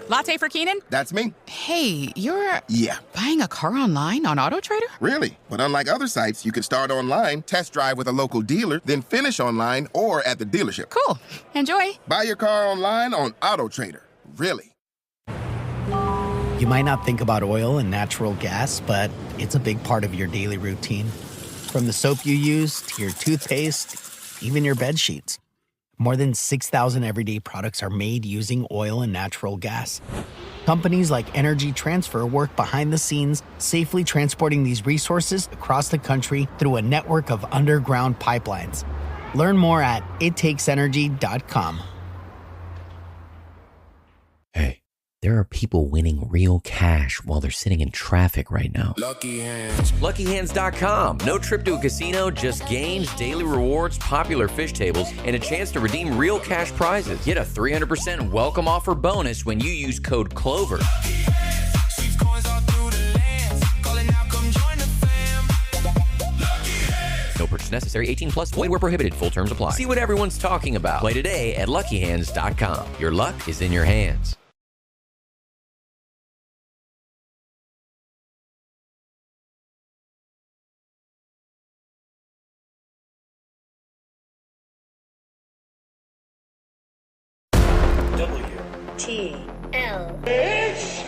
Latte for Keenan? That's me. Hey, you're... Yeah. Buying a car online on AutoTrader? Really? But unlike other sites, you can start online, test drive with a local dealer, then finish online or at the dealership. Cool. Enjoy. Buy your car online on AutoTrader. Really. You might not think about oil and natural gas, but it's a big part of your daily routine. From the soap you use to your toothpaste, even your bed sheets. More than 6,000 everyday products are made using oil and natural gas. Companies like Energy Transfer work behind the scenes, safely transporting these resources across the country through a network of underground pipelines. Learn more at ittakesenergy.com. Hey, there are people winning real cash while they're sitting in traffic right now. Lucky Hands. LuckyHands.com. No trip to a casino, just games, daily rewards, popular fish tables, and a chance to redeem real cash prizes. Get a 300% welcome offer bonus when you use code CLOVER. Sweet coins all through the land. Calling out, come join the fam. Lucky Hands. No purchase necessary. 18 plus. Void where prohibited. Full terms apply. See what everyone's talking about. Play today at LuckyHands.com. Your luck is in your hands. WTL. It's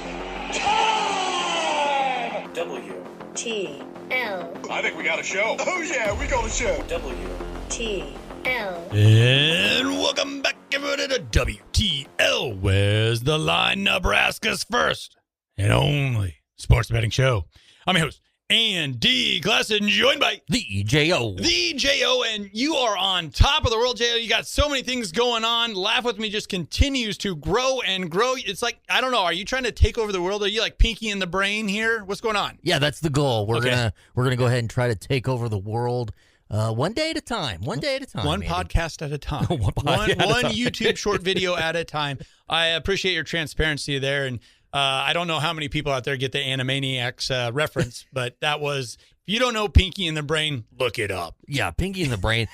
time! WTL. I think we got a show. Oh, yeah, we got a show. WTL. And welcome back, everybody, to WTL. Where's the line? Nebraska's first and only sports betting show. I'm your host, Andy Glasson, joined by The J.O. The J.O., and you are on top of the world, J.O. You got so many things going on. Laugh With Me just continues to grow and grow. It's like, I don't know, are you trying to take over the world? Are you like Pinky in the Brain here? What's going on? Yeah, that's the goal. We're gonna go ahead and try to take over the world one day at a time. One day at a time. One maybe. podcast at a time. One YouTube short video at a time. I appreciate your transparency there. And I don't know how many people out there get the Animaniacs reference, but that was, if you don't know Pinky in the Brain, look it up. Yeah, Pinky in the Brain.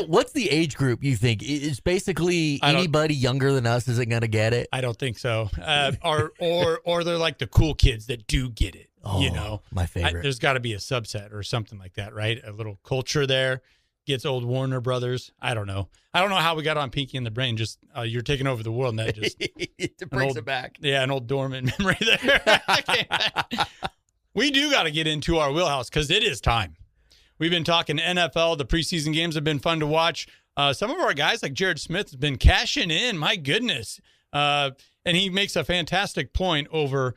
What's the age group you think? It's basically anybody younger than us isn't going to get it? I don't think so. Or they're like the cool kids that do get it. Oh, my favorite. There's got to be a subset or something like that, right? A little culture there. Gets old Warner Brothers. I don't know how we got on Pinky in the Brain. Just you're taking over the world, and that just it brings it back. Yeah, an old dormant memory there. We do got to get into our wheelhouse because it is time. We've been talking NFL. The preseason games have been fun to watch. Some of our guys like Jared Smith has been cashing in. My goodness, and he makes a fantastic point over.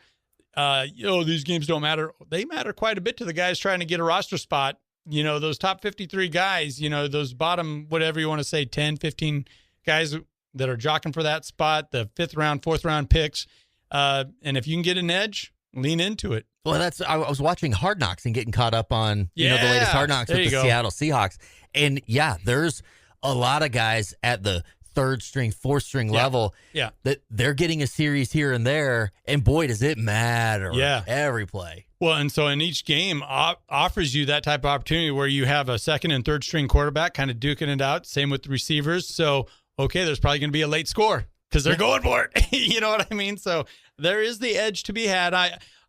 These games don't matter. They matter quite a bit to the guys trying to get a roster spot. You know, those top 53 guys, those bottom, whatever you want to say, 10, 15 guys that are jockeying for that spot, the 5th round, 4th round picks. And if you can get an edge, lean into it. Well, I was watching Hard Knocks and getting caught up on, the latest Hard Knocks with the Seattle Seahawks. And yeah, there's a lot of guys at the 3rd string, 4th string level that they're getting a series here and there. And boy, does it matter. Yeah. Every play. Well, and so in each game offers you that type of opportunity where you have a 2nd and 3rd string quarterback kind of duking it out. Same with the receivers. So, okay, there's probably going to be a late score because they're going for it. You know what I mean? So there is the edge to be had.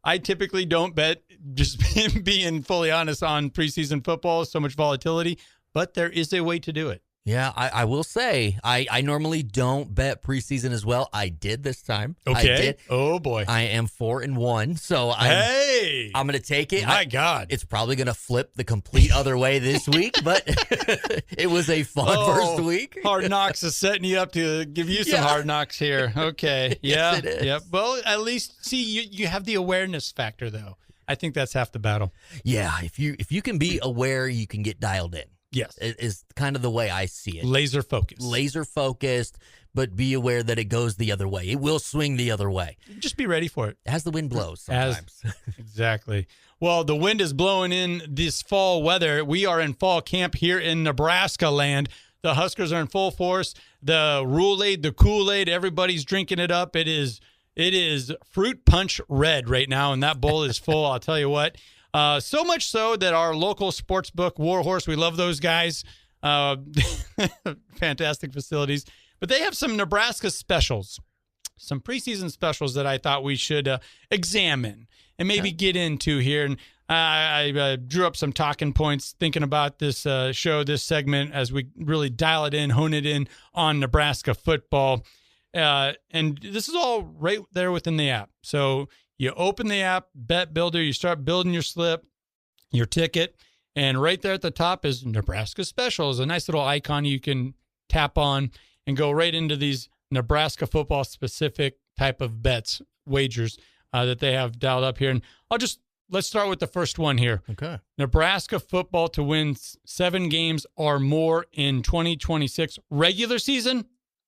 I typically don't bet, just being fully honest, on preseason football, so much volatility, but there is a way to do it. Yeah, I will say, I normally don't bet preseason as well. I did this time. Okay. I did. Oh, boy. I am 4-1, so I'm going to take it. My God. It's probably going to flip the complete other way this week, but it was a fun first week. Hard Knocks is setting you up to give you some Hard Knocks here. Okay. Yeah. Yes, it is. Yeah. Well, at least, see, you have the awareness factor, though. I think that's half the battle. Yeah, if you can be aware, you can get dialed in. Yes. It is kind of the way I see it. Laser focused, but be aware that it goes the other way. It will swing the other way. Just be ready for it. As the wind blows sometimes. Exactly. Well, the wind is blowing in this fall weather. We are in fall camp here in Nebraska land. The Huskers are in full force. The Rool-Aid, the Kool-Aid, everybody's drinking it up. It is fruit punch red right now, and that bowl is full. I'll tell you what. So much so that our local sportsbook, Warhorse, we love those guys. Fantastic facilities. But they have some Nebraska specials. some preseason specials that I thought we should examine and maybe get into here. And I drew up some talking points thinking about this show, this segment, as we really dial it in, hone it in on Nebraska football. And this is all right there within the app. So you open the app, Bet Builder, you start building your slip, your ticket, and right there at the top is Nebraska Specials, a nice little icon you can tap on and go right into these Nebraska football specific type of bets, wagers that they have dialed up here. And let's start with the first one here. Okay. Nebraska football to win 7 games or more in 2026 regular season.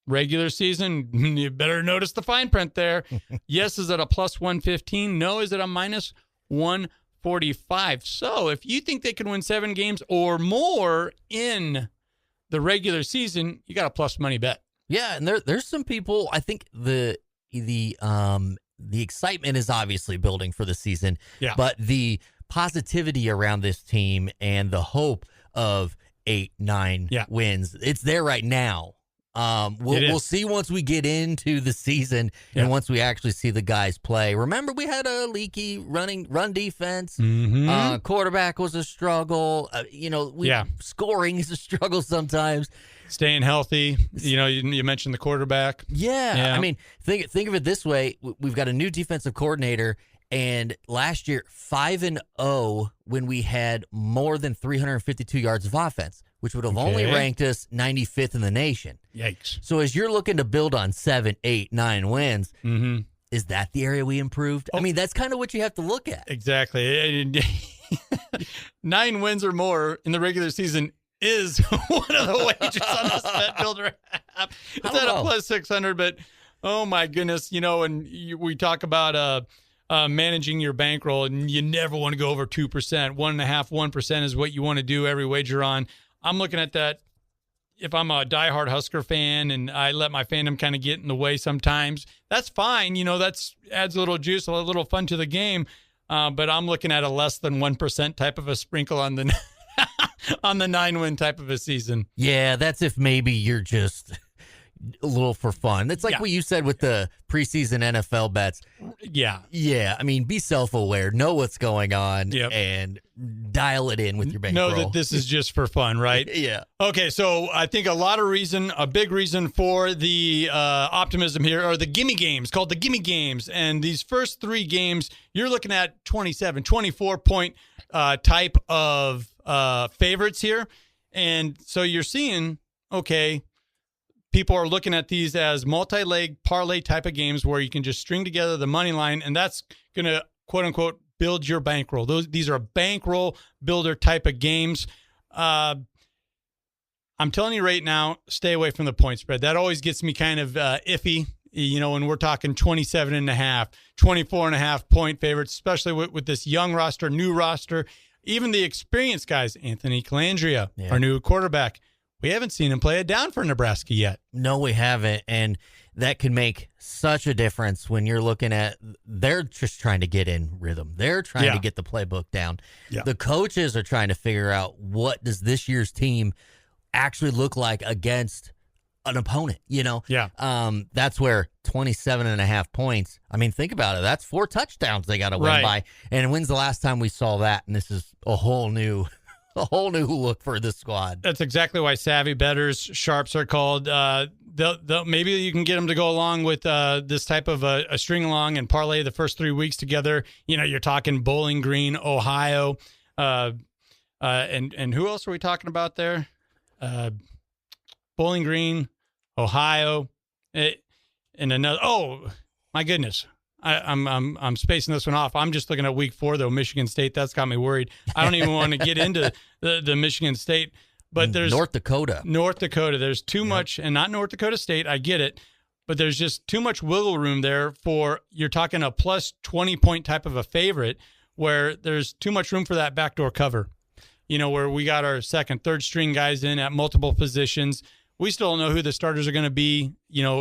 Regular season, you better notice the fine print there. Yes, is it a plus 115? No, is it a minus 145? So if you think they can win 7 games or more in the regular season, you got a plus money bet. Yeah, and there's some people. I think the excitement is obviously building for the season. Yeah. But the positivity around this team and the hope of 8-9 wins, it's there right now. We'll see once we get into the season and once we actually see the guys play. Remember, we had a leaky run defense. Quarterback was a struggle. Scoring is a struggle sometimes. Staying healthy. You mentioned the quarterback. Yeah. I mean, think of it this way. We've got a new defensive coordinator, and last year 5-0 when we had more than 352 yards of offense, which would have only ranked us 95th in the nation. Yikes. So as you're looking to build on 7, 8, 9 wins, is that the area we improved? I mean, that's kind of what you have to look at. Exactly. 9 wins or more in the regular season is one of the wagers on this Bet Builder app. It's at a plus 600, but oh my goodness, and we talk about managing your bankroll, and you never want to go over 2%. 1.5%, 1% is what you want to do every wager on. I'm looking at that. If I'm a diehard Husker fan and I let my fandom kind of get in the way sometimes, that's fine. That adds a little juice, a little fun to the game. But I'm looking at a less than 1% type of a sprinkle on the on the 9-win type of a season. Yeah, that's if maybe you're just a little for fun. It's like what you said with the preseason NFL bets. Yeah. Yeah. I mean, be self-aware, know what's going on, and dial it in with your bankroll. Know that this is just for fun, right? Yeah. Okay, so I think a big reason for the optimism here are the gimme games, called the gimme games. And these first 3 games, you're looking at 27, 24-point type of favorites here. And so you're seeing, people are looking at these as multi-leg parlay type of games where you can just string together the money line, and that's going to, quote unquote, build your bankroll. These are bankroll builder type of games. I'm telling you right now, stay away from the point spread. That always gets me kind of iffy, when we're talking 27.5, 24.5 point favorites, especially with this young roster, new roster, even the experienced guys. Anthony Calandria, our new quarterback. We haven't seen him play it down for Nebraska yet. No, we haven't. And that can make such a difference when you're looking at, they're just trying to get in rhythm. They're trying to get the playbook down. Yeah. The coaches are trying to figure out, what does this year's team actually look like against an opponent, That's where 27.5 points. I mean, think about it. That's 4 touchdowns they got to win by. And when's the last time we saw that? And this is a whole new look for this squad. That's exactly why savvy bettors, sharps are called. They'll maybe you can get them to go along with this type of a string along and parlay the first 3 weeks together. You're talking Bowling Green, Ohio, and who else are we talking about there? Bowling Green, Ohio, and another. Oh my goodness. I'm spacing this one off. I'm just looking at week 4 though. Michigan State, that's got me worried. I don't even want to get into the Michigan State, but there's North Dakota. There's too much, and not North Dakota State. I get it, but there's just too much wiggle room there for, you're talking a plus 20 point type of a favorite where there's too much room for that backdoor cover. Where we got our second, third string guys in at multiple positions. We still don't know who the starters are going to be,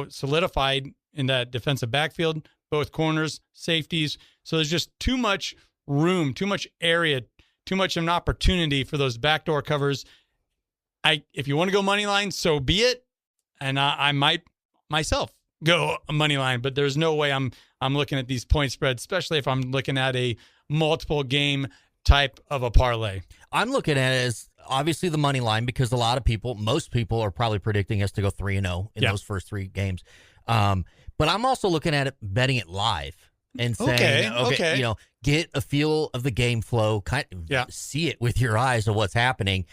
solidified in that defensive backfield. Both corners, safeties. So there's just too much room, too much area, too much of an opportunity for those backdoor covers. If you want to go money line, so be it. And I might myself go money line, but there's no way I'm looking at these point spreads, especially if I'm looking at a multiple game type of a parlay. I'm looking at it as obviously the money line because most people are probably predicting us to go 3-0 in those first 3 games. But I'm also looking at it, betting it live and saying, okay, get a feel of the game flow, see it with your eyes of what's happening,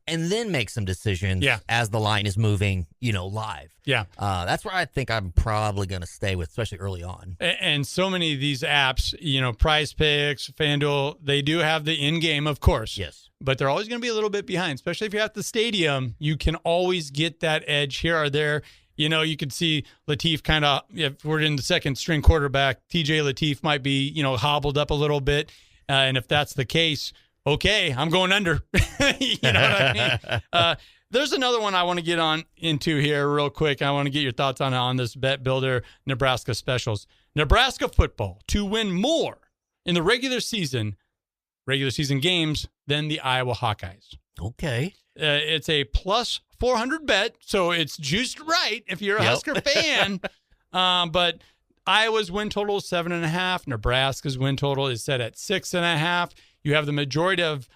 and then make some decisions as the line is moving, live. Yeah. That's where I think I'm probably going to stay with, especially early on. And so many of these apps, Prize Picks, FanDuel, they do have the in-game, of course. Yes. But they're always going to be a little bit behind, especially if you're at the stadium. You can always get that edge here or there. You could see Latif kind of, if we're in the second string quarterback, TJ Latif might be, hobbled up a little bit. And if that's the case, okay, I'm going under. You know what I mean? There's another one I want to get into here real quick. I want to get your thoughts on this Bet Builder Nebraska specials. Nebraska football to win more in the regular season games than the Iowa Hawkeyes. Okay. It's a plus 400 bet, so it's juiced right if you're a Husker fan. But Iowa's win total is 7.5. Nebraska's win total is set at 6.5. You have the majority of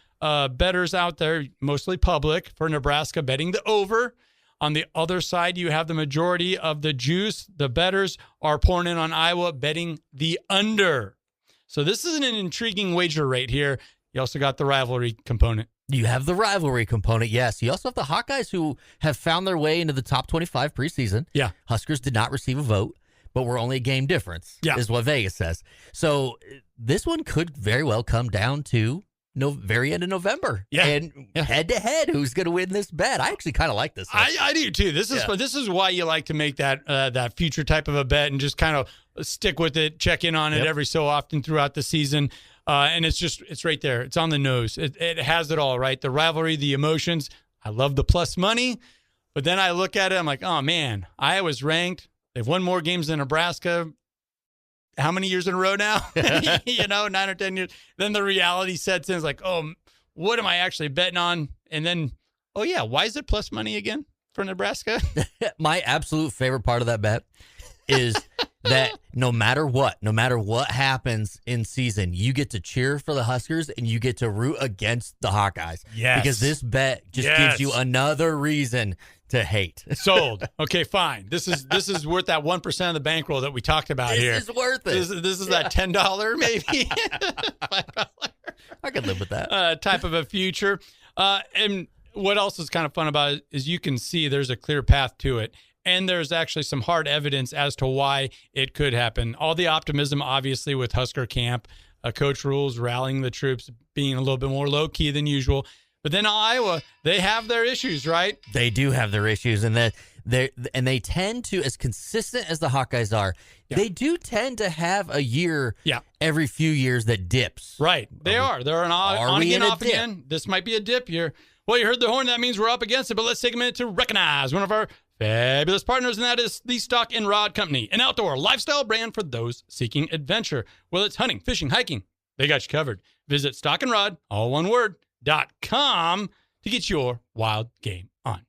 bettors out there, mostly public, for Nebraska betting the over. On the other side, you have the majority of the juice. The bettors are pouring in on Iowa betting the under. So this is an intriguing wager right here. You also got the rivalry component. You have the rivalry component, yes. You also have the Hawkeyes who have found their way into the top 25 preseason. Yeah. Huskers did not receive a vote, but we're only a game difference, is what Vegas says. So this one could very well come down to very end of November. Yeah. And head-to-head, who's going to win this bet? I actually kind of like this. I do, too. This is why you like to make that future type of a bet and just kind of stick with it, check in on it every so often throughout the season. And it's right there. It's on the nose. It has it all, right? The rivalry, the emotions. I love the plus money. But then I look at it, I'm like, oh, man, Iowa's ranked. They've won more games than Nebraska. How many years in a row now? 9 or 10 years. Then the reality sets in. It's like, oh, what am I actually betting on? And then, oh, yeah, why is it plus money again for Nebraska? My absolute favorite part of that bet is that no matter what happens in season, you get to cheer for the Huskers and you get to root against the Hawkeyes. Yes. Because this bet just gives you another reason to hate. Sold. Okay, fine. This is worth that 1% of the bankroll that we talked about here. This is worth it. This is that $10 maybe. $5. I could live with that. Type of a future. And what else is kind of fun about it is you can see there's a clear path to it. And there's actually some hard evidence as to why it could happen. All the optimism, obviously, with Husker camp, Coach Rules rallying the troops, being a little bit more low-key than usual. But then Iowa, they have their issues, right? They do have their issues, and they tend to, as consistent as the Hawkeyes are, they do tend to have a year every few years that dips. Right. They're on again, off again. This might be a dip here. Well, you heard the horn. That means we're up against it, but let's take a minute to recognize one of our fabulous partners, and that is the Stock and Rod Company, an outdoor lifestyle brand for those seeking adventure. Whether it's hunting, fishing, hiking, they got you covered. Visit stockandrod, all one word, .com to get your wild game on.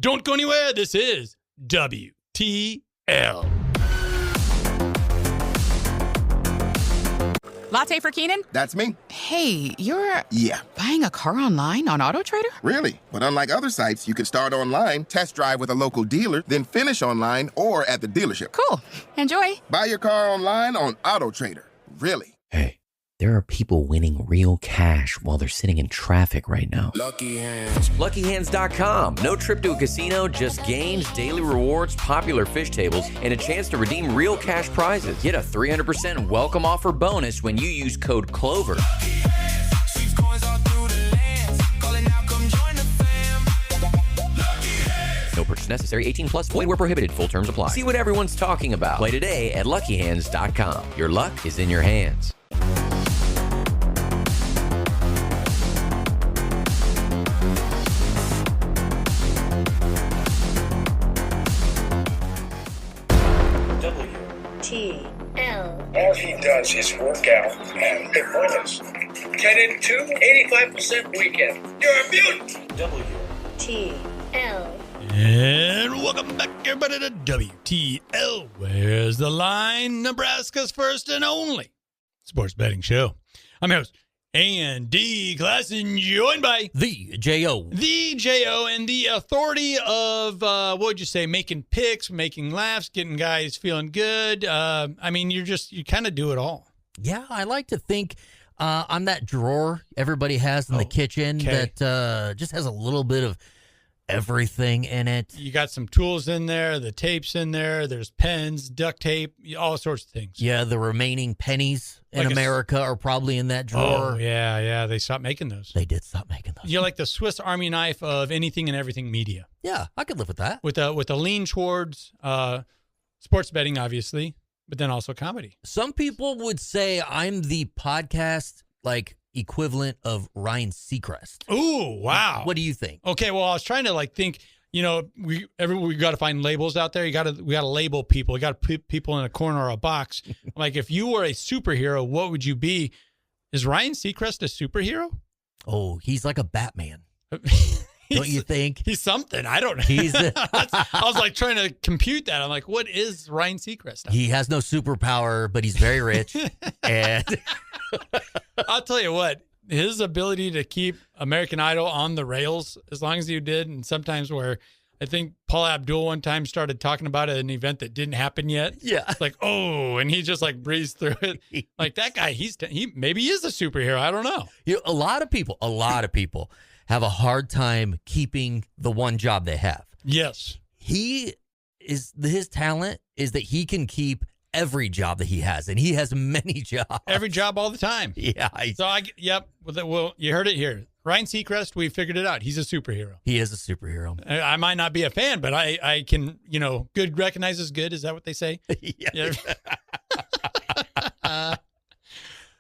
Don't go anywhere. This is WTL. Latte for Keenan? That's me. Hey, you're... Yeah. Buying a car online on AutoTrader? Really? But unlike other sites, you can start online, test drive with a local dealer, then finish online or at the dealership. Cool. Enjoy. Buy your car online on AutoTrader. Really? Hey, there are people winning real cash while they're sitting in traffic right now. Lucky Hands. LuckyHands.com. No trip to a casino, just games, daily rewards, popular fish tables, and a chance to redeem real cash prizes. Get a 300% welcome offer bonus when you use code CLOVER. Sweet coins all through the lands. Calling out, come join the fam. Lucky Hands. No purchase necessary. 18 plus. Void where prohibited. Full terms apply. See what everyone's talking about. Play today at LuckyHands.com. Your luck is in your hands. WTL. All he does is work out and pick winners. 10 and 2, 85% weekend. You're a mutant. WTL. And welcome back, everybody, to WTL. Where's the line? Nebraska's first and only sports betting show. I'm your host, A&D Klassen, joined by the J.O. The J.O. and the authority of, what would you say, making picks, making laughs, getting guys feeling good. I mean, you kind of do it all. Yeah, I like to think I'm that drawer everybody has in the kitchen that just has a little bit of everything in it. You got some tools in there, the tape's in there, there's pens, duct tape, all sorts of things. Yeah, the remaining pennies in America are probably in that drawer. Oh, yeah, they stopped making those. They did stop making those. You're like the Swiss Army knife of anything and everything media. Yeah, I could live with that. With a lean towards sports betting, obviously, but then also comedy. Some people would say I'm the podcast equivalent of Ryan Seacrest. Ooh, wow. What do you think? Okay, well, I was trying to think, we got to find labels out there. We got to label people. We got to put people in a corner or a box. Like, if you were a superhero, what would you be? Is Ryan Seacrest a superhero? Oh, he's like a Batman. Don't you think? He's something. I don't know. I was trying to compute that. I'm like, what is Ryan Seacrest? He has no superpower, but he's very rich. And I'll tell you what, his ability to keep American Idol on the rails as long as you did, and sometimes where I think Paul Abdul one time started talking about an event that didn't happen yet. Yeah. It's like, oh, and he just breezed through it. Like, that guy, maybe he is a superhero. I don't know. A lot of people have a hard time keeping the one job they have. Yes. His talent is that he can keep every job that he has, and he has many jobs. Every job all the time. Yeah. Well, you heard it here. Ryan Seacrest, we figured it out. He's a superhero. He is a superhero. I might not be a fan, but I can, good recognizes good. Is that what they say? Yeah. All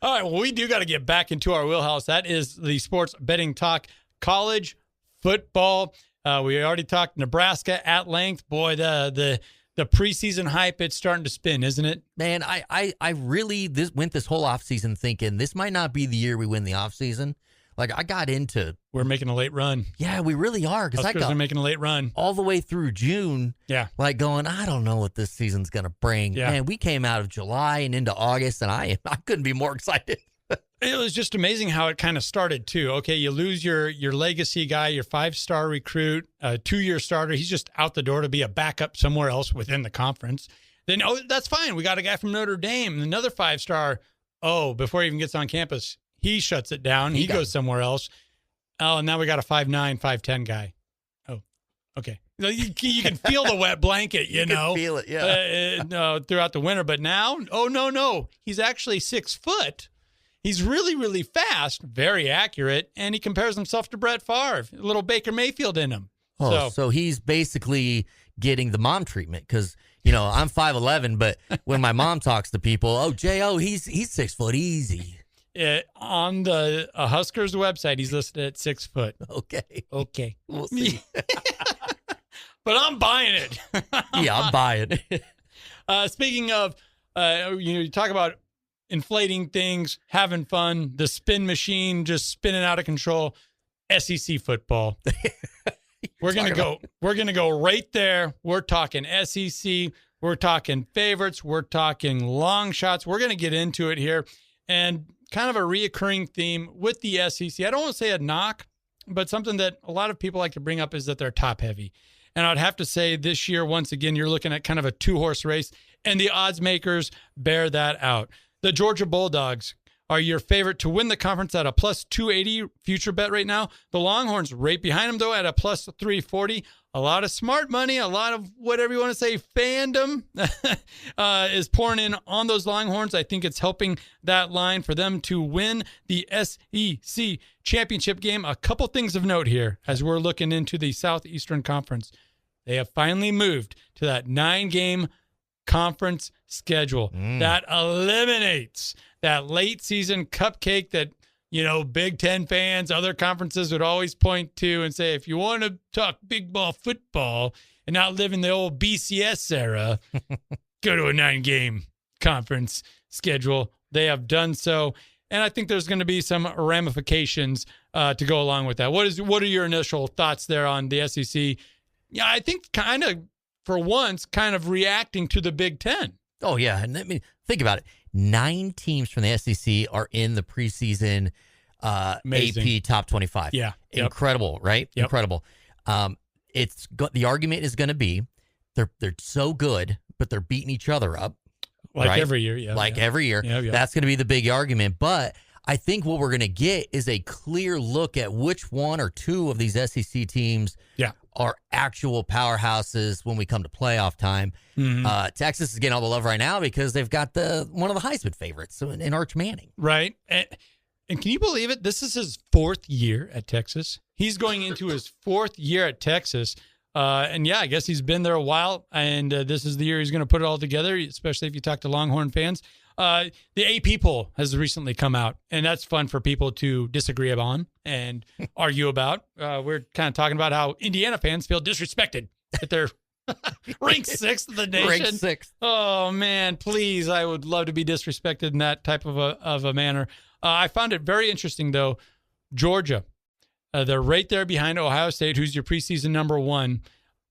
right. Well, we do got to get back into our wheelhouse. That is the sports betting talk. College football. We already talked Nebraska at length. Boy, the preseason hype, it's starting to spin, isn't it? Man, I really went this whole offseason thinking this might not be the year we win the offseason. I got into... We're making a late run. Yeah, we really are. Because I got making a late run. All the way through June. Yeah. Going, I don't know what this season's going to bring. Yeah. Man, we came out of July and into August, and I couldn't be more excited. It was just amazing how it kind of started, too. Okay, you lose your legacy guy, your 5-star recruit, a 2-year starter. He's just out the door to be a backup somewhere else within the conference. Then, that's fine. We got a guy from Notre Dame, another 5-star. Oh, before he even gets on campus, he shuts it down. He goes somewhere else. Oh, and now we got a 5'9", 5'10" guy. Oh, okay. You can feel the wet blanket, you know. Can feel it, yeah. Throughout the winter. But now, oh, no. He's actually 6 foot. He's really, really fast, very accurate, and he compares himself to Brett Favre, a little Baker Mayfield in him. Oh, so he's basically getting the mom treatment because, I'm 5'11", but when my mom talks to people, J.O., he's 6 foot easy. On the Huskers website, he's listed at 6 foot. Okay. We'll see. But I'm buying it. Yeah, I'm buying it. Speaking of, you talk about inflating things, having fun, the spin machine just spinning out of control. SEC football. We're gonna go right there. We're talking SEC. We're talking favorites. We're talking long shots. We're gonna get into it here, and kind of a reoccurring theme with the SEC. I don't want to say a knock, but something that a lot of people like to bring up is that they're top heavy. And I'd have to say this year, once again, you're looking at kind of a 2-horse race, and the odds makers bear that out. The Georgia Bulldogs are your favorite to win the conference at a plus 280 future bet right now. The Longhorns right behind them, though, at a plus 340. A lot of smart money, a lot of whatever you want to say, fandom is pouring in on those Longhorns. I think it's helping that line for them to win the SEC championship game. A couple things of note here as we're looking into the Southeastern Conference. They have finally moved to that 9-game conference schedule that eliminates that late season cupcake that, Big Ten fans, other conferences would always point to and say, if you want to talk big ball football and not live in the old BCS era, go to a 9-game conference schedule. They have done so. And I think there's going to be some ramifications to go along with that. What are your initial thoughts there on the SEC Yeah, I think kind of, for once, kind of reacting to the Big Ten. Oh, yeah. And I mean, think about it. 9 teams from the SEC are in the preseason AP top 25. Yeah. Incredible, right? Yep. Incredible. The argument is going to be they're so good, but they're beating each other up. Like right? every year, yeah. Every year. Yeah. That's going to be the big argument. But I think what we're going to get is a clear look at which one or two of these SEC teams are actual powerhouses when we come to playoff time. Mm-hmm. Texas is getting all the love right now because they've got one of the Heisman favorites in Arch Manning. Right. And can you believe it? This is his 4th year at Texas. He's going into his 4th year at Texas. And I guess he's been there a while, and this is the year he's going to put it all together, especially if you talk to Longhorn fans. The AP poll has recently come out, and that's fun for people to disagree on and argue about. We're kind of talking about how Indiana fans feel disrespected that they're ranked 6th in the nation. Ranked 6th. Oh, man, please. I would love to be disrespected in that type of a manner. I found it very interesting, though. Georgia. They're right there behind Ohio State, who's your preseason number 1.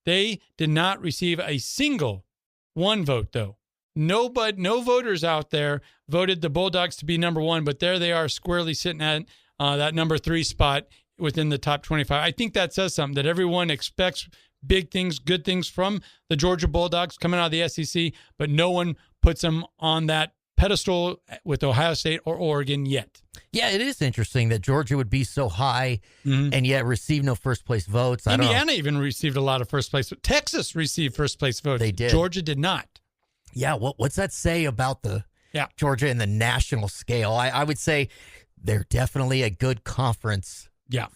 They did not receive a single one vote, though. No voters out there voted the Bulldogs to be number 1, but there they are squarely sitting at that number 3 spot within the top 25. I think that says something, that everyone expects big things, good things from the Georgia Bulldogs coming out of the SEC, but no one puts them on that pedestal with Ohio State or Oregon yet. Yeah, it is interesting that Georgia would be so high and yet receive no first place votes. Indiana even received a lot of first place. Texas received first place votes. They did. Georgia did not. Yeah, what's that say about the Georgia in the national scale? I would say they're definitely a good conference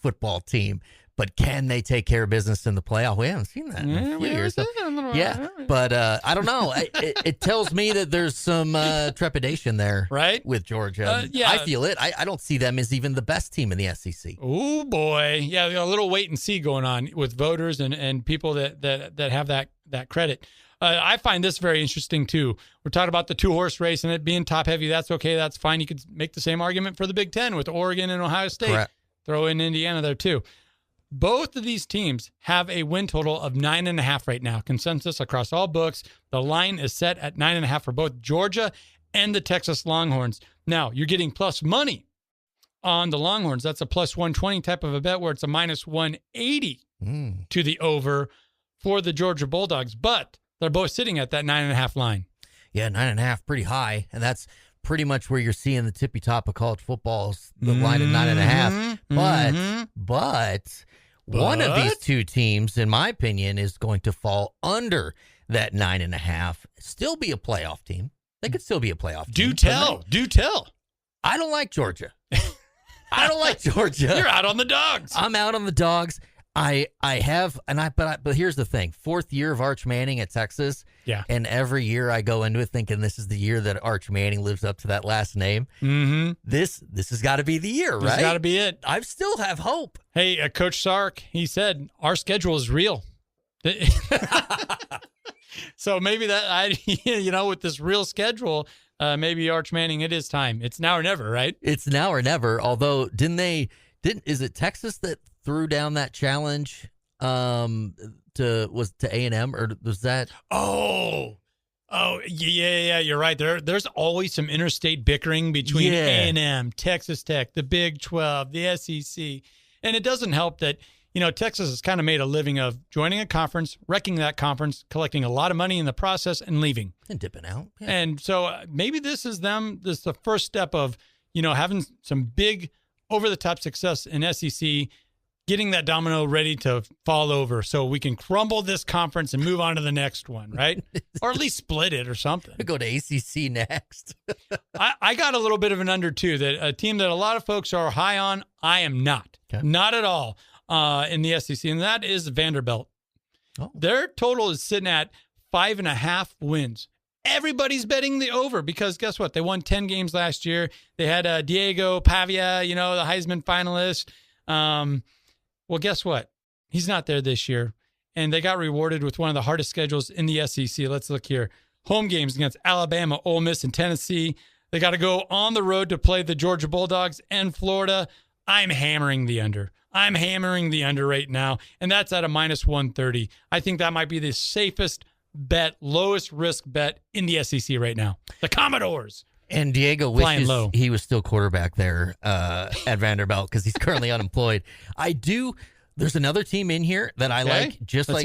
football team. But can they take care of business in the playoff? We haven't seen that in a few years. But I don't know. It tells me that there's some trepidation there, right, with Georgia. I feel it. I don't see them as even the best team in the SEC. Oh boy, yeah, a little wait and see going on with voters and people that have that credit. I find this very interesting too. We're talking about the 2-horse race and it being top heavy. That's okay. That's fine. You could make the same argument for the Big Ten with Oregon and Ohio State. Correct. Throw in Indiana there too. Both of these teams have a win total of 9.5 right now. Consensus across all books. The line is set at 9.5 for both Georgia and the Texas Longhorns. Now, you're getting plus money on the Longhorns. That's a plus 120 type of a bet where it's a minus 180 to the over for the Georgia Bulldogs. But they're both sitting at that 9.5 line. Yeah, 9.5, pretty high. And that's pretty much where you're seeing the tippy top of college football, the line at 9.5. But one of these two teams, in my opinion, is going to fall under that 9.5. Still be a playoff team. They could still be a playoff team. Do tell. I don't like Georgia. I don't like Georgia. You're out on the dogs. I'm out on the dogs. But here's the thing. 4th year of Arch Manning at Texas. Yeah. And every year I go into it thinking this is the year that Arch Manning lives up to that last name. Mm-hmm. This has got to be the year, right? This has got to be it. I still have hope. Hey, Coach Sark, he said, our schedule is real. So maybe with this real schedule, maybe Arch Manning, it is time. It's now or never, right? It's now or never. Although, is it Texas that threw down that challenge to A&M, or was that? Oh, yeah, you're right. There's always some interstate bickering between A&M, Texas Tech, the Big 12, the SEC. And it doesn't help that, Texas has kind of made a living of joining a conference, wrecking that conference, collecting a lot of money in the process, and leaving. And dipping out. Yeah. And so maybe this is the first step of, having some big over-the-top success in SEC, getting that domino ready to fall over so we can crumble this conference and move on to the next one, right? Or at least split it or something. Go to ACC next. I got a little bit of an under, too, that a team that a lot of folks are high on, I am not. Okay. Not at all in the SEC, and that is Vanderbilt. Oh. Their total is sitting at 5.5 wins. Everybody's betting the over because guess what? They won 10 games last year. They had Diego Pavia, the Heisman finalist. Well, guess what? He's not there this year. And they got rewarded with one of the hardest schedules in the SEC. Let's look here. Home games against Alabama, Ole Miss, and Tennessee. They got to go on the road to play the Georgia Bulldogs and Florida. I'm hammering the under. I'm hammering the under right now, and that's at a -130. I think that might be the safest bet, lowest risk bet in the SEC right now. The Commodores. And Diego wishes he was still quarterback there at Vanderbilt because he's currently unemployed. There's another team in here that I like, just like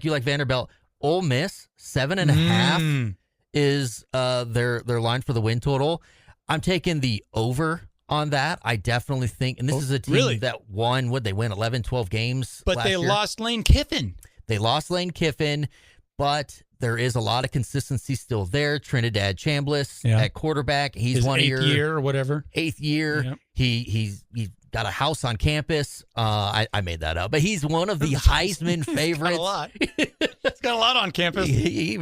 you like Vanderbilt. Ole Miss, 7.5 is their line for the win total. I'm taking the over on that. I definitely think, and this is a team that won, they win 11, 12 games But they year. lost Lane Kiffin. But there is a lot of consistency still there. Trinidad Chambliss at quarterback. He's his 1 year. 8th year or whatever. 8th year. Yep. He's got a house on campus. I made that up. But he's one of the Heisman favorites. Got a lot. He's got a lot on campus. He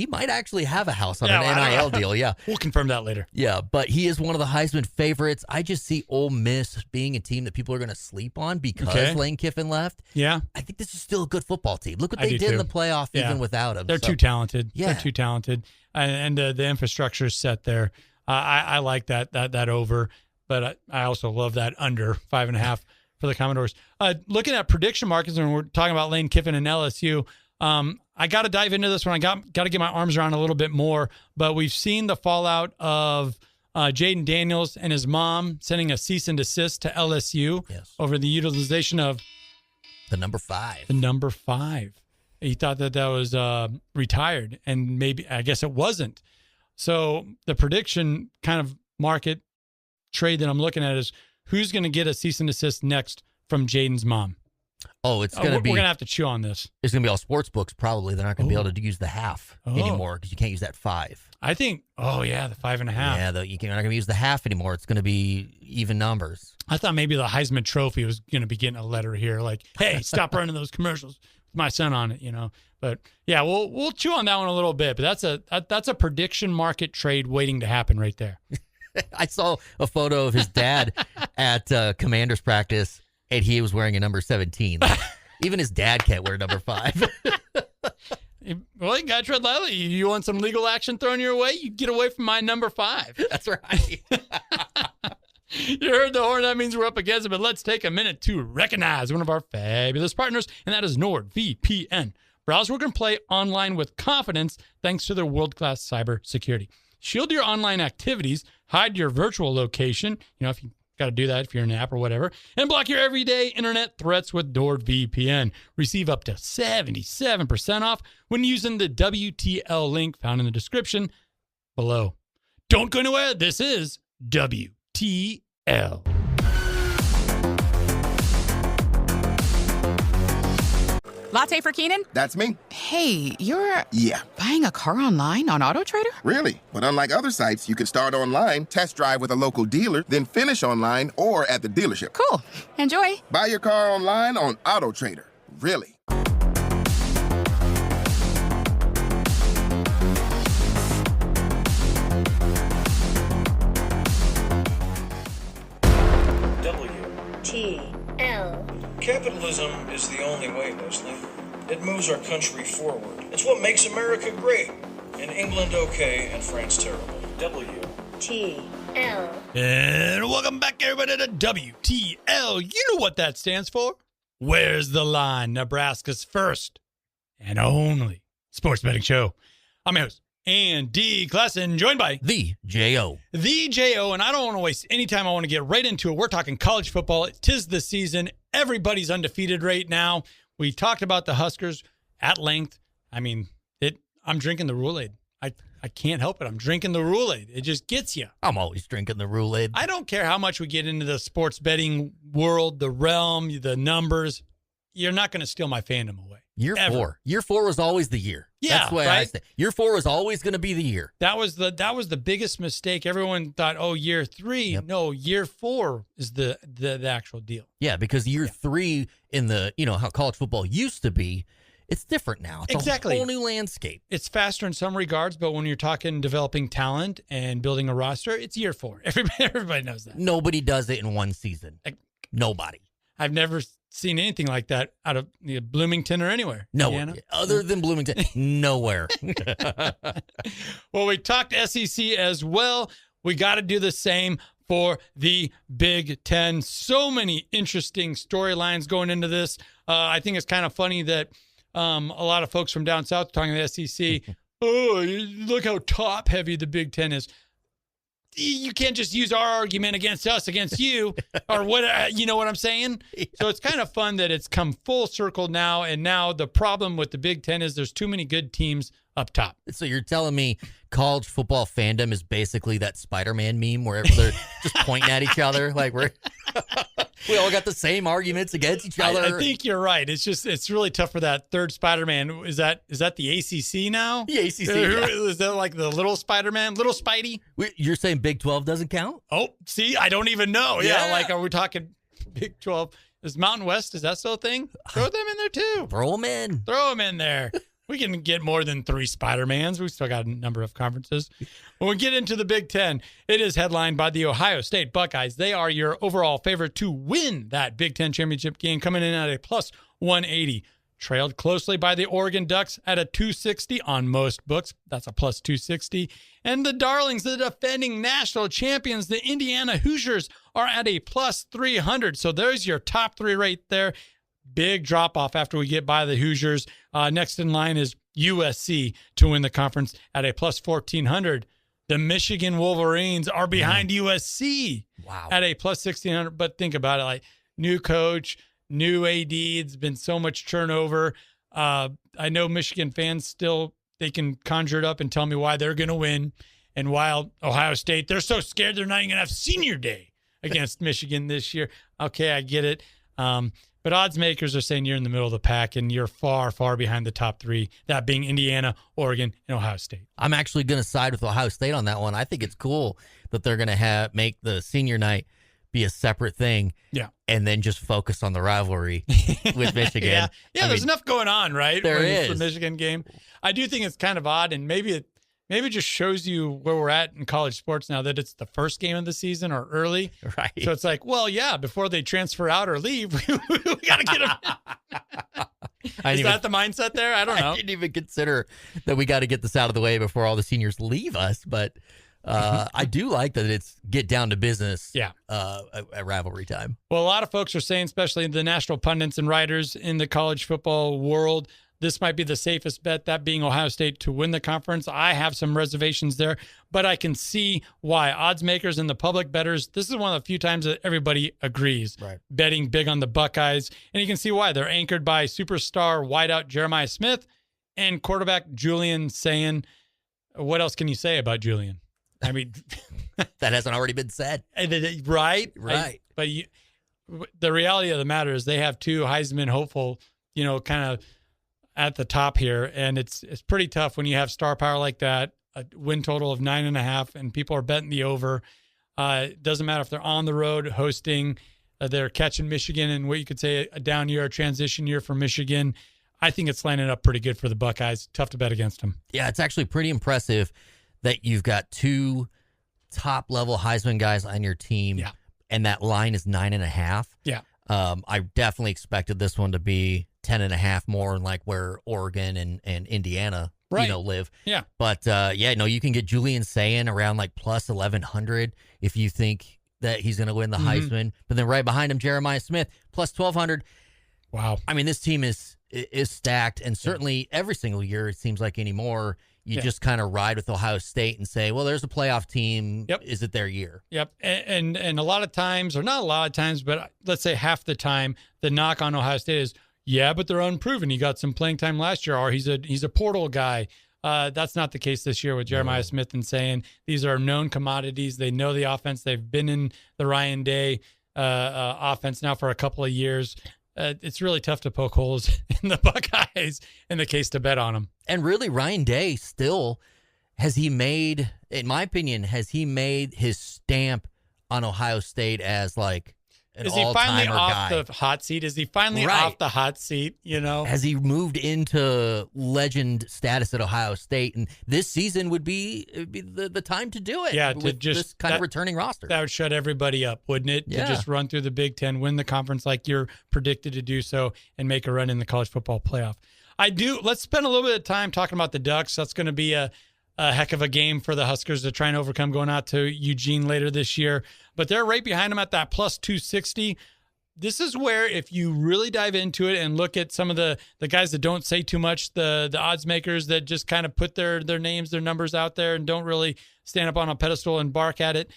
might actually have a house on an NIL deal. Yeah. We'll confirm that later. Yeah, but he is one of the Heisman favorites. I just see Ole Miss being a team that people are going to sleep on because Lane Kiffin left. Yeah. I think this is still a good football team. Look what they did in the playoff even without him. They're too talented. Yeah. They're too talented. And the infrastructure is set there. I like that over. But I also love that under 5.5 for the Commodores. Looking at prediction markets, and we're talking about Lane Kiffin and LSU, I got to dive into this one. I got to get my arms around a little bit more. But we've seen the fallout of Jaden Daniels and his mom sending a cease and desist to LSU over the utilization of the number 5. The number 5. He thought that was retired, and maybe I guess it wasn't. So the prediction kind of market trade that I'm looking at is who's going to get a cease and desist next from Jaden's mom. Oh, it's going to be. We're going to have to chew on this. It's going to be all sports books. Probably they're not going to be able to use the half anymore because you can't use that 5. I think. Oh yeah, the 5.5. Yeah, you're not going to use the half anymore. It's going to be even numbers. I thought maybe the Heisman Trophy was going to be getting a letter here, like, "Hey, stop running those commercials with my son on it," But yeah, we'll chew on that one a little bit. But that's a prediction market trade waiting to happen right there. I saw a photo of his dad at Commander's practice, and he was wearing a number 17. Even his dad can't wear number 5. Well, you got to tread lightly. You want some legal action thrown your way? You get away from my number 5. That's right. You heard the horn. That means we're up against it. But let's take a minute to recognize one of our fabulous partners, and that is NordVPN. Browse, work, and play online with confidence thanks to their world-class cybersecurity. Shield your online activities, hide your virtual location, if you got to do that if you're in an app or whatever, and block your everyday internet threats with NordVPN. Receive up to 77% off when using the WTL link found in the description below. Don't go anywhere. This is WTL. Latte for Keenan? That's me. Hey, you're... Yeah. Buying a car online on AutoTrader? Really? But unlike other sites, you can start online, test drive with a local dealer, then finish online or at the dealership. Cool. Enjoy. Buy your car online on AutoTrader. Really. WTL. Capitalism is the only way, Leslie. It moves our country forward. It's what makes America great, and England okay, and France terrible. WTL. And welcome back, everybody, to WTL. You know what that stands for? Where's the Line? Nebraska's first and only sports betting show. I'm your host, Andy Klassen, joined by The J.O. The J.O., and I don't want to waste any time. I want to get right into it. We're talking college football. 'Tis the season. Everybody's undefeated right now. We talked about the Huskers at length. I mean, I'm drinking the Roul-Aid. I can't help it. I'm drinking the Roul-Aid. It just gets you. I'm always drinking the Roul-Aid. I don't care how much we get into the sports betting world, the realm, the numbers. You're not going to steal my fandom away. Year 4. Year 4 was always the year. Yeah, that's the way I say. Year 4 was always going to be the year. That was the biggest mistake. Everyone thought, year 3. Yep. No, year 4 is the actual deal. Yeah, because year 3 in the how college football used to be, it's different now. It's exactly a whole new landscape. It's faster in some regards, but when you're talking developing talent and building a roster, it's year 4. Everybody knows that. Nobody does it in one season. Nobody. I've never seen anything like that out of Bloomington or anywhere. Nowhere. Other than Bloomington. Nowhere. Well, we talked SEC as well. We got to do the same. for the Big Ten. So many interesting storylines going into this. I think it's kind of funny that a lot of folks from down south talking to the SEC, oh, look how top heavy the Big Ten is. You can't just use our argument against us, against you, or what, you know what I'm saying? Yeah. So it's kind of fun that it's come full circle now, and now the problem with the Big Ten is there's too many good teams up top. So you're telling me college football fandom is basically that Spider-Man meme where they're just pointing at each other like we all got the same arguments against each other. I think you're right. It's really tough for that third Spider-Man. Is that the ACC now? The ACC. Yeah. Is that like the little Spider-Man, little Spidey? You're saying Big 12 doesn't count? Oh, see, I don't even know. Yeah, like are we talking Big 12? Is Mountain West, is that still a thing? Throw them in there too. Throw them in. Throw them in there. We can get more than 3 Spider-Mans. We still got a number of conferences. When we get into the Big Ten, it is headlined by the Ohio State Buckeyes. They are your overall favorite to win that Big Ten championship game, coming in at a plus 180. Trailed closely by the Oregon Ducks at a 260 on most books. That's a plus 260. And the darlings, the defending national champions, the Indiana Hoosiers, are at a plus 300. So there's your top 3 right there. Big drop off after we get by the Hoosiers. Next in line is USC to win the conference at a plus 1,400. The Michigan Wolverines are behind USC at a plus 1,600. But think about it, like new coach, new AD. It's been so much turnover. I know Michigan fans still, they can conjure it up and tell me why they're going to win. And while Ohio State, they're so scared they're not even going to have senior day against Michigan this year. Okay, I get it. But odds makers are saying you're in the middle of the pack and you're far, far behind the top 3, that being Indiana, Oregon, and Ohio State. I'm actually going to side with Ohio State on that one. I think it's cool that they're going to make the senior night be a separate thing. Yeah. And then just focus on the rivalry with Michigan. Yeah, there's enough going on, right? There is. The Michigan game. I do think it's kind of odd, and maybe it just shows you where we're at in college sports now, that it's the first game of the season or early. Right. So it's like, well, yeah, before they transfer out or leave, we got to get them. Is that the mindset there? I don't know. I didn't even consider that we got to get this out of the way before all the seniors leave us. But I do like that it's get down to business at rivalry time. Well, a lot of folks are saying, especially the national pundits and writers in the college football world, this might be the safest bet, that being Ohio State to win the conference. I have some reservations there, but I can see why. Odds makers and the public bettors, this is one of the few times that everybody agrees, betting big on the Buckeyes. And you can see why. They're anchored by superstar wideout Jeremiah Smith and quarterback Julian Sayin. What else can you say about Julian? I mean, that hasn't already been said. Right? Right. But the reality of the matter is they have 2 Heisman hopeful, kind of at the top here, and it's pretty tough when you have star power like that, a win total of 9.5, and people are betting the over. It doesn't matter if they're on the road hosting, they're catching Michigan, and what you could say a down year, a transition year for Michigan. I think it's lining up pretty good for the Buckeyes. Tough to bet against them. Yeah, it's actually pretty impressive that you've got 2 top-level Heisman guys on your team, and that line is 9.5. Yeah. I definitely expected this one to be 10.5 more, like where Oregon and Indiana, live. Yeah. But you can get Julian Sayin around like plus 1,100 if you think that he's going to win the Heisman. But then right behind him, Jeremiah Smith plus 1,200. Wow. I mean, this team is stacked, and certainly every single year it seems like anymore. You just kind of ride with Ohio State and say, well, there's a playoff team. Yep. Is it their year? Yep. And a lot of times, or not a lot of times, but let's say half the time, the knock on Ohio State is, but they're unproven. He got some playing time last year, or he's a portal guy. That's not the case this year with Jeremiah Smith and Sayin. These are known commodities. They know the offense. They've been in the Ryan Day offense now for a couple of years. It's really tough to poke holes in the Buckeyes in the case to bet on them. And really, Ryan Day still, in my opinion, has he made his stamp on Ohio State as like an all-timer guy? Is he finally off the hot seat? Is he finally off the hot seat, Has he moved into legend status at Ohio State? And this season would be the time to do it. Yeah, with this kind of returning roster. That would shut everybody up, wouldn't it? Yeah. To just run through the Big Ten, win the conference like you're predicted to do so, and make a run in the college football playoff. Let's spend a little bit of time talking about the Ducks. That's going to be a a heck of a game for the Huskers to try and overcome going out to Eugene later this year. But they're right behind them at that plus 260. This is where, if you really dive into it and look at some of the guys that don't say too much, the odds makers that just kind of put their names, their numbers out there and don't really stand up on a pedestal and bark at it,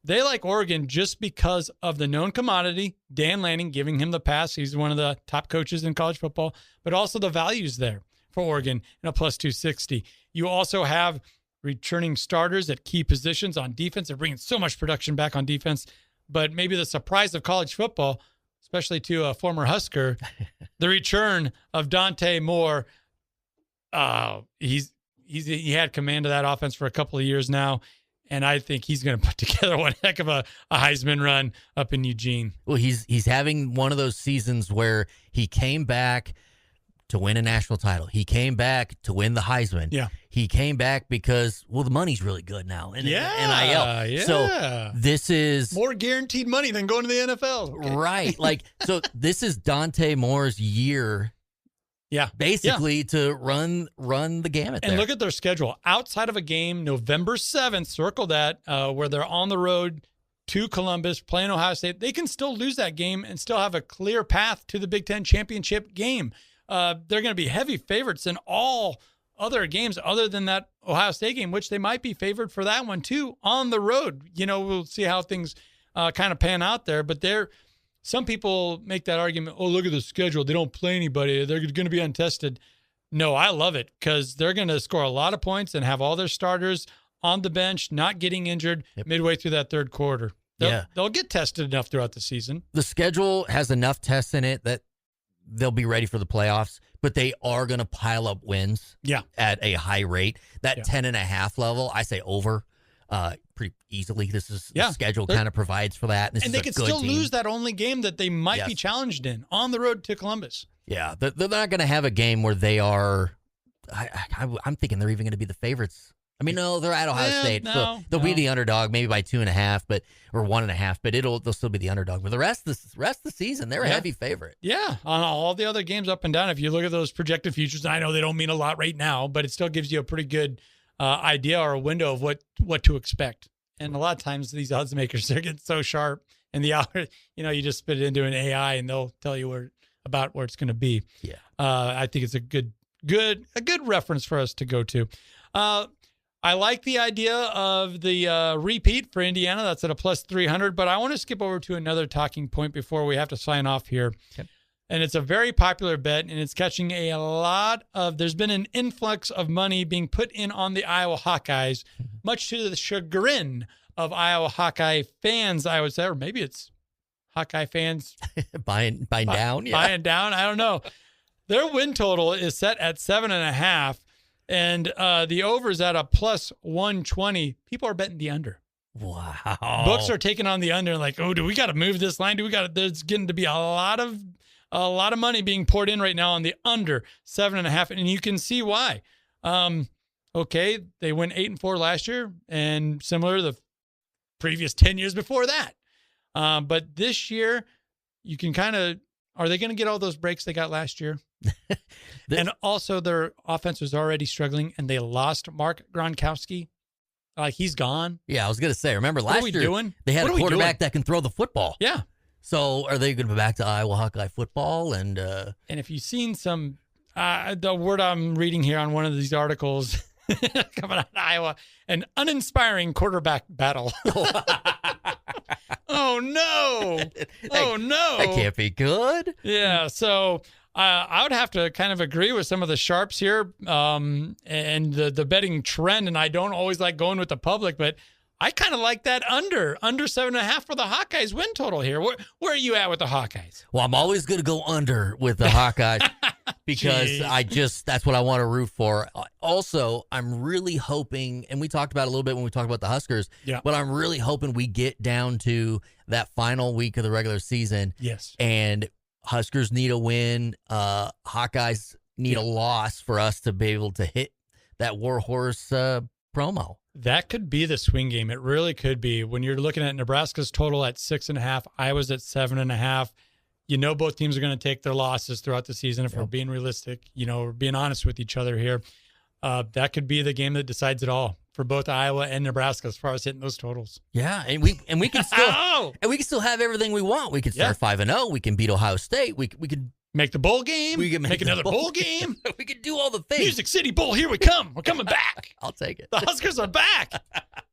they like Oregon just because of the known commodity, Dan Lanning giving him the pass. He's one of the top coaches in college football, but also the values there for Oregon in a plus 260. You also have returning starters at key positions on defense. They're bringing so much production back on defense. But maybe the surprise of college football, especially to a former Husker, the return of Dante Moore. He had command of that offense for a couple of years now, and I think he's going to put together one heck of a Heisman run up in Eugene. Well, he's having one of those seasons where he came back to win a national title. He came back to win the Heisman. Yeah. He came back because, well, the money's really good now. And NIL. Yeah. So this is more guaranteed money than going to the NFL. Okay. Right. Like, so this is Dante Moore's year. Yeah. Basically to run the gamut and there. Look at their schedule. Outside of a game, November 7th, circle that, where they're on the road to Columbus, playing Ohio State. They can still lose that game and still have a clear path to the Big Ten championship game. They're going to be heavy favorites in all other games other than that Ohio State game, which they might be favored for that one too on the road. We'll see how things kind of pan out there. But some people make that argument, oh, look at the schedule. They don't play anybody. They're going to be untested. No, I love it because they're going to score a lot of points and have all their starters on the bench, not getting injured midway through that third quarter. They'll get tested enough throughout the season. The schedule has enough tests in it that they'll be ready for the playoffs, but they are going to pile up wins at a high rate. That 10.5 level, I say over pretty easily. This is the schedule kind of provides for that. And they could still lose that only game that they might be challenged in on the road to Columbus. Yeah, they're not going to have a game where they are I'm thinking they're even going to be the favorites. I mean, no, they're at Ohio State, so they'll be the underdog, maybe by 2.5, or 1.5, but they'll still be the underdog. But the rest of the season, they're a heavy favorite. Yeah, on all the other games up and down. If you look at those projected futures, I know they don't mean a lot right now, but it still gives you a pretty good idea or a window of what to expect. And a lot of times these odds makers, they're getting so sharp, and you just spit it into an AI and they'll tell you where it's going to be. Yeah, I think it's a good reference for us to go to. I like the idea of the repeat for Indiana. That's at a plus 300, but I want to skip over to another talking point before we have to sign off here. Okay. And it's a very popular bet, and it's catching there's been an influx of money being put in on the Iowa Hawkeyes, much to the chagrin of Iowa Hawkeye fans, I would say, or maybe it's Hawkeye fans buying down. Yeah. Buying down. I don't know. Their win total is set at 7.5. And the over is at a plus 120. People are betting the under. Wow. Books are taking on the under, like, do we got to move this line? There's getting to be a lot of money being poured in right now on the under 7.5, and you can see why. Okay, they went 8-4 last year, and similar to the previous 10 years before that. But this year, you can are they going to get all those breaks they got last year? And also their offense was already struggling, and they lost Mark Gronkowski. Like, he's gone. Yeah, I was going to say, remember last year doing? They had a quarterback that can throw the football. Yeah. So are they going to be back to Iowa Hawkeye football? And if you've seen some, the word I'm reading here on one of these articles coming out of Iowa, an uninspiring quarterback battle. Oh, no. That can't be good. Yeah, so I would have to kind of agree with some of the sharps here and the betting trend, and I don't always like going with the public, but I kind of like that under 7.5 for the Hawkeyes win total here. Where are you at with the Hawkeyes? Well, I'm always going to go under with the Hawkeyes because that's what I want to root for. Also, I'm really hoping, and we talked about it a little bit when we talked about the Huskers, but I'm really hoping we get down to that final week of the regular season. Yes. And Huskers need a win. Hawkeyes need a loss for us to be able to hit that Warhorse promo. That could be the swing game. It really could be. When you're looking at Nebraska's total at 6.5, Iowa's at 7.5. Both teams are going to take their losses throughout the season if we're being realistic, we're being honest with each other here. that could be the game that decides it all for both Iowa and Nebraska as far as hitting those totals. Yeah, and we can still have everything we want. We can start 5-0. We can beat Ohio State. We could make the bowl game. We can make another bowl game. We could do all the things. Music City Bowl, here we come. We're coming back. I'll take it. The Huskers are back.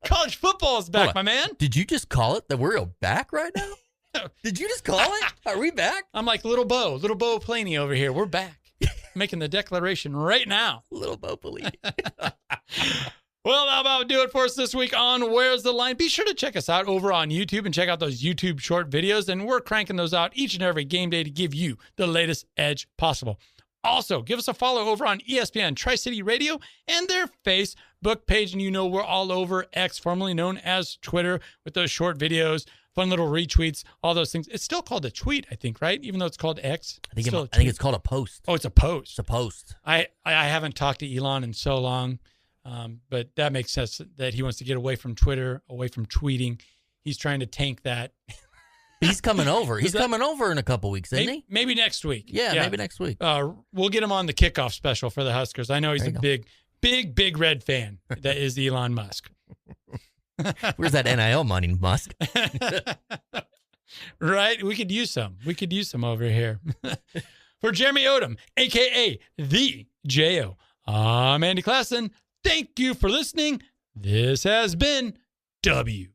College football is back, my man. Did you just call it that we're back right now? Did you just call it? Are we back? I'm like little Bo Pelini over here. We're back. Making the declaration right now. Little Bo Pelini. Well, how about do it for us this week on Where's the Line? Be sure to check us out over on YouTube and check out those YouTube short videos. And we're cranking those out each and every game day to give you the latest edge possible. Also, give us a follow over on ESPN Tri-City Radio and their Facebook page. And you know we're all over X, formerly known as Twitter, with those short videos, fun little retweets, all those things. It's still called a tweet, I think, right? Even though it's called X. I think it's called a post. Oh, it's a post. It's a post. I haven't talked to Elon in so long. But that makes sense that he wants to get away from Twitter, away from tweeting. He's trying to tank that. He's coming over. He's coming over in a couple weeks, isn't he? Maybe next week. Yeah, maybe next week. We'll get him on the kickoff special for the Huskers. I know he's a big Red fan. That is Elon Musk. Where's that NIL money, Musk? Right? We could use some over here. For Jeremy Odom, a.k.a. the J.O., I'm Andy Klassen. Thank you for listening. This has been WTL.